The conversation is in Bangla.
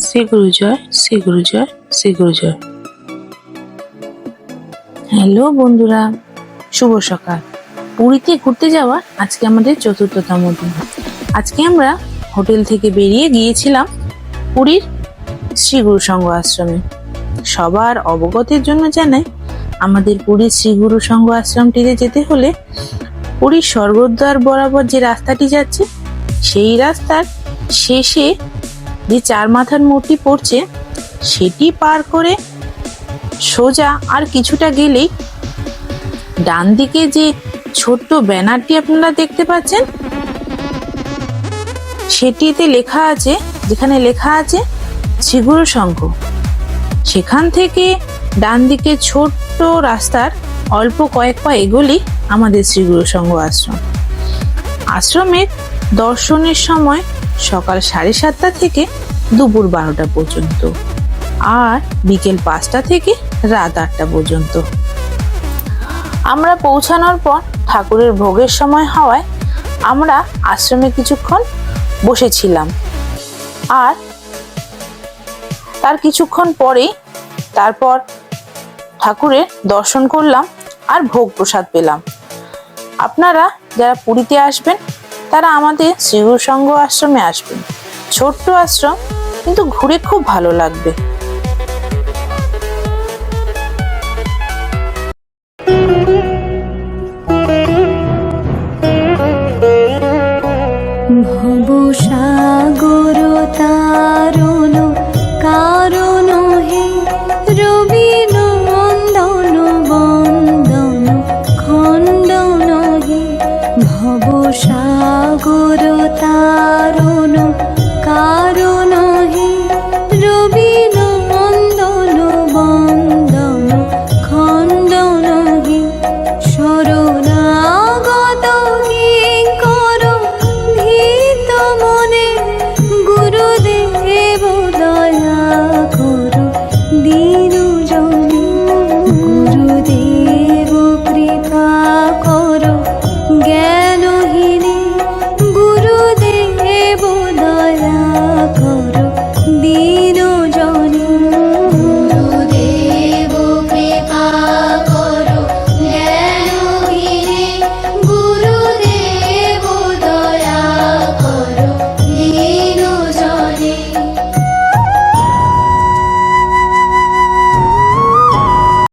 শ্রী গুরুজয়, শ্রী গুরুজয়, শ্রী গুরুজয়। হ্যালো বন্ধুরা, শুভ সকাল। পুরীতে ঘুরতে যাওয়া আজকে আমাদের ৪র্থতম দিন। আজকে আমরা হোটেল থেকে বেরিয়ে গিয়েছিলাম পুরীর শ্রী গুরু সংঘ আশ্রমে। সবার অবগতির জন্য জানাই, আমাদের পুরীর শ্রী গুরু সংঘ আশ্রমটিতে যেতে হলে পুরীর স্বর্গদ্বার বরাবর যে রাস্তাটি যাচ্ছে, সেই রাস্তার শেষে যে চার মাথার মূর্তি পড়ছে, সেটি পার করে সোজা আর কিছুটা গেলেই ডান দিকে যে ছোট্ট ব্যানারটি আপনারা দেখতে পাচ্ছেন, সেটিতে লেখা আছে, যেখানে লেখা আছে শ্রী গুরু সংঘ, সেখান থেকে ডান দিকে ছোট্ট রাস্তার অল্প কয়েক পা এগোলেই আমাদের শ্রী গুরু সংঘ আশ্রম। আশ্রমের দর্শনের সময় সকাল 7:30 থেকে দুপুর 12টা পর্যন্ত, আর বিকেল 5টা থেকে রাত 8টা পর্যন্ত। আমরা পৌঁছানোর পর ঠাকুরের ভোগের সময় হওয়ায় আমরা আশ্রমে কিছুক্ষণ বসেছিলাম, আর তার কিছুক্ষণ পরেই তারপর ঠাকুরের দর্শন করলাম আর ভোগ প্রসাদ পেলাম। আপনারা যারা পুরীতে আসবেন তারা আমাদের শ্রী গুরু সংঘ আশ্রমে আসবেন। ছোট্ট আশ্রম, কিন্তু ঘুরে খুব ভালো লাগবে।